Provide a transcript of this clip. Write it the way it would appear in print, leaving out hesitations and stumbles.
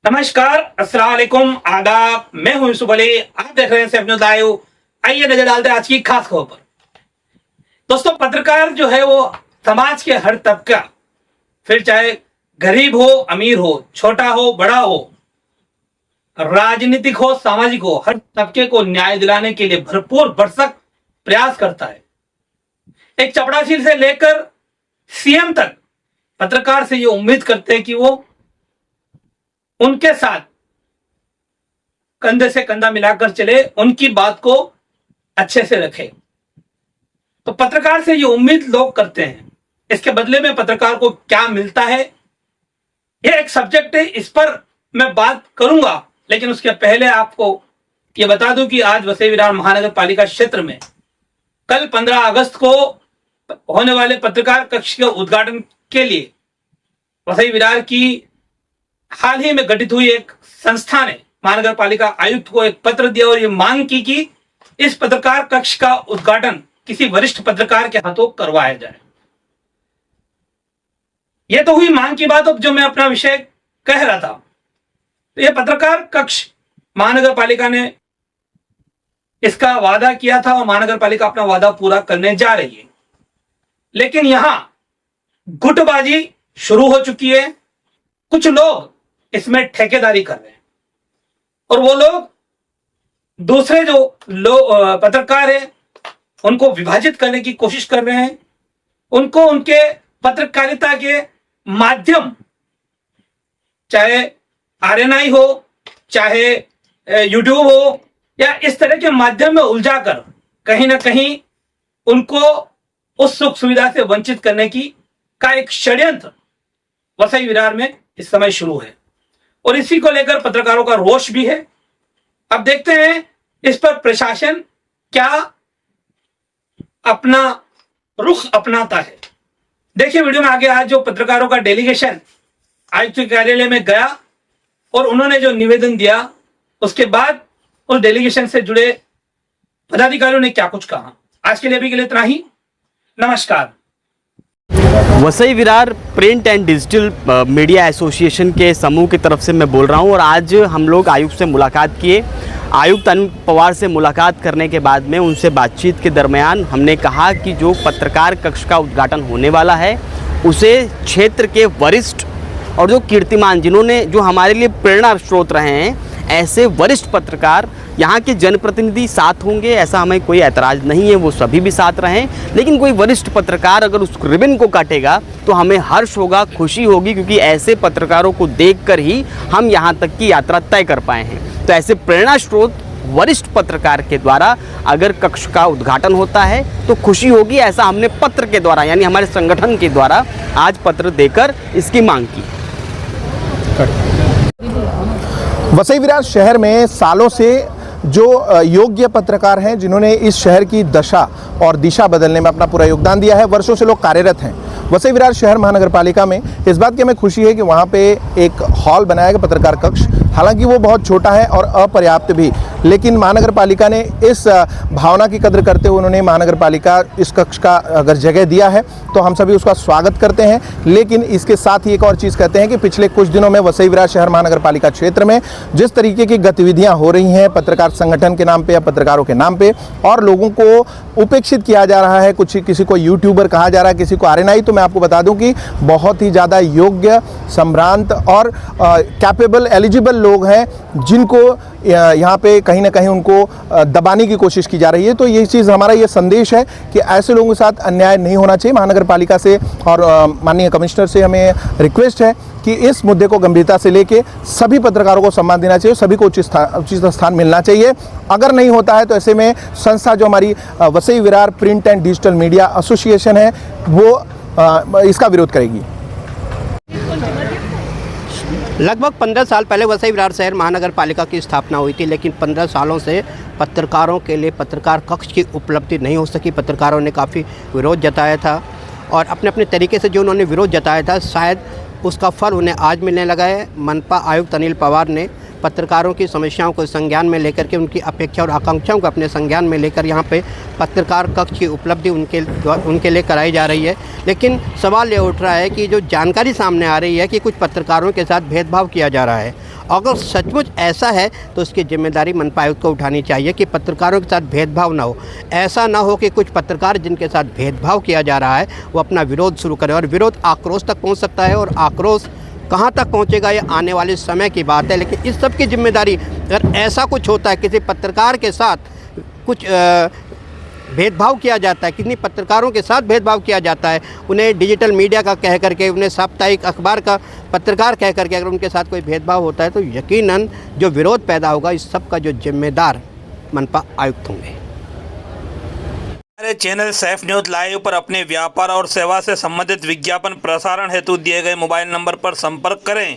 नमस्कार, अस्सलाम वालेकुम, आदाब। मैं हूं यूसुफ अली। आप देख रहे हैं सेफ न्यूज़ लाइव। आइए नजर डालते हैं आज की खास खबर पर। दोस्तों, पत्रकार जो है वो समाज के हर तबका, फिर चाहे गरीब हो अमीर हो, छोटा हो बड़ा हो, राजनीतिक हो सामाजिक हो, हर तबके को न्याय दिलाने के लिए भरपूर भरसक प्रयास करता है। एक चपड़ासी से लेकर सीएम तक पत्रकार से ये उम्मीद करते हैं कि वो उनके साथ कंधे से कंधा मिलाकर चले, उनकी बात को अच्छे से रखे। तो पत्रकार से ये उम्मीद लोग करते हैं। इसके बदले में पत्रकार को क्या मिलता है, ये एक सब्जेक्ट है, इस पर मैं बात करूंगा। लेकिन उसके पहले आपको ये बता दूं कि आज वसई विरार महानगर पालिका क्षेत्र में कल 15 अगस्त को होने वाले पत्रकार कक्ष के उद्घाटन के लिए वसई विरार की हाल ही में गठित हुई एक संस्था ने महानगर पालिका आयुक्त को एक पत्र दिया और ये मांग की कि इस पत्रकार कक्ष का उद्घाटन किसी वरिष्ठ पत्रकार के हाथों करवाया जाए। यह तो हुई मांग की बात। अब जो मैं अपना विषय कह रहा था, तो यह पत्रकार कक्ष महानगर पालिका ने इसका वादा किया था और महानगर पालिका अपना वादा पूरा करने जा रही है। लेकिन यहां गुटबाजी शुरू हो चुकी है। कुछ लोग इसमें ठेकेदारी कर रहे हैं और वो लोग दूसरे जो लोग पत्रकार हैं उनको विभाजित करने की कोशिश कर रहे हैं। उनको उनके पत्रकारिता के माध्यम, चाहे आरएनआई हो, चाहे यूट्यूब हो, या इस तरह के माध्यम में उलझाकर कहीं ना कहीं उनको उस सुख सुविधा से वंचित करने की का एक षड्यंत्र वसई विरार में इस समय शुरू है और इसी को लेकर पत्रकारों का रोष भी है। अब देखते हैं इस पर प्रशासन क्या अपना रुख अपनाता है। देखिए वीडियो में आगे। आज जो पत्रकारों का डेलीगेशन आयुक्त कार्यालय में गया और उन्होंने जो निवेदन दिया, उसके बाद उस डेलीगेशन से जुड़े पदाधिकारियों ने क्या कुछ कहा। आज के लिए अभी के लिए इतना ही। नमस्कार। Vasai Virar print and digital media association के समूह की तरफ से मैं बोल रहा हूं और आज हम लोग आयुक्त से मुलाकात किए। आयुक्त अनिल पवार से मुलाकात करने के बाद में उनसे बातचीत के दरमियान हमने कहा कि जो पत्रकार कक्ष का उद्घाटन होने वाला है उसे क्षेत्र के वरिष्ठ और जो कीर्तिमान, जिन्होंने जो हमारे लिए प्रेरणा स्रोत रहे हैं, ऐसे वरिष्ठ पत्रकार, यहाँ के जनप्रतिनिधि साथ होंगे, ऐसा हमें कोई ऐतराज़ नहीं है, वो सभी भी साथ रहें। लेकिन कोई वरिष्ठ पत्रकार अगर उस रिबन को काटेगा तो हमें हर्ष होगा, खुशी होगी, क्योंकि ऐसे पत्रकारों को देखकर ही हम यहाँ तक की यात्रा तय कर पाए हैं। तो ऐसे प्रेरणा स्रोत वरिष्ठ पत्रकार के द्वारा अगर कक्ष का उद्घाटन होता है तो खुशी होगी। ऐसा हमने पत्र के द्वारा, यानी हमारे संगठन के द्वारा आज पत्र देकर इसकी मांग की। वसई विरार शहर में सालों से जो योग्य पत्रकार हैं, जिन्होंने इस शहर की दशा और दिशा बदलने में अपना पूरा योगदान दिया है, वर्षों से लोग कार्यरत हैं। वसई विरार शहर महानगर पालिका में इस बात की हमें खुशी है कि वहाँ पे एक हॉल बनाया गया, पत्रकार कक्ष। हालांकि वो बहुत छोटा है और अपर्याप्त भी, लेकिन महानगर पालिका ने इस भावना की कदर करते हुए उन्होंने महानगर पालिका इस कक्ष का अगर जगह दिया है तो हम सभी उसका स्वागत करते हैं। लेकिन इसके साथ ही एक और चीज़ कहते हैं कि पिछले कुछ दिनों में वसई विरार शहर महानगर पालिका क्षेत्र में जिस तरीके की गतिविधियाँ हो रही हैं पत्रकार संगठन के नाम पे या पत्रकारों के नाम पे, और लोगों को उपेक्षित किया जा रहा है, कुछ किसी को यूट्यूबर कहा जा रहा है, किसी को आरएनआई, तो मैं आपको बता दूं कि बहुत ही ज़्यादा योग्य, संभ्रांत और कैपेबल, एलिजिबल लोग हैं जिनको यहाँ पे कहीं ना कहीं उनको दबाने की कोशिश की जा रही है। तो यही चीज़, हमारा ये संदेश है कि ऐसे लोगों के साथ अन्याय नहीं होना चाहिए। महानगर पालिका से और माननीय कमिश्नर से हमें रिक्वेस्ट है कि इस मुद्दे को गंभीरता से लेके सभी पत्रकारों को सम्मान देना चाहिए, सभी को उचित स्थान मिलना चाहिए। अगर नहीं होता है तो ऐसे में संस्था जो हमारी Vasai Virar print and digital media association है वो इसका विरोध करेगी। लगभग 15 साल पहले वसई विरार शहर महानगर पालिका की स्थापना हुई थी, लेकिन 15 सालों से पत्रकारों के लिए पत्रकार कक्ष की उपलब्धि नहीं हो सकी। पत्रकारों ने काफ़ी विरोध जताया था और अपने अपने तरीके से जो उन्होंने विरोध जताया था, शायद उसका फल उन्हें आज मिलने लगा है। मनपा आयुक्त अनिल पवार ने पत्रकारों की समस्याओं को संज्ञान में लेकर के, उनकी अपेक्षा और आकांक्षाओं को अपने संज्ञान में लेकर यहाँ पे पत्रकार कक्ष की उपलब्धि उनके लिए कराई जा रही है। लेकिन सवाल ये उठ रहा है कि जो जानकारी सामने आ रही है कि कुछ पत्रकारों के साथ भेदभाव किया जा रहा है अगर सचमुच ऐसा है तो उसकी जिम्मेदारी मनपा आयुक्त को उठानी चाहिए कि पत्रकारों के साथ भेदभाव ना हो। ऐसा ना हो कि कुछ पत्रकार जिनके साथ भेदभाव किया जा रहा है वो अपना विरोध शुरू करें, और विरोध आक्रोश तक पहुंच सकता है, और आक्रोश कहां तक पहुंचेगा ये आने वाले समय की बात है। लेकिन इस सब की जिम्मेदारी, अगर ऐसा कुछ होता है, किसी पत्रकार के साथ कुछ भेदभाव किया जाता है, कितनी पत्रकारों के साथ भेदभाव किया जाता है, उन्हें डिजिटल मीडिया का कह करके, उन्हें साप्ताहिक अखबार का पत्रकार कह करके अगर उनके साथ कोई भेदभाव होता है तो यकीनन जो विरोध पैदा होगा, इस सब का जो जिम्मेदार मनपा आयुक्त होंगे। हमारे चैनल सैफ न्यूज़ लाइव पर अपने व्यापार और सेवा से संबंधित विज्ञापन प्रसारण हेतु दिए गए मोबाइल नंबर पर संपर्क करें।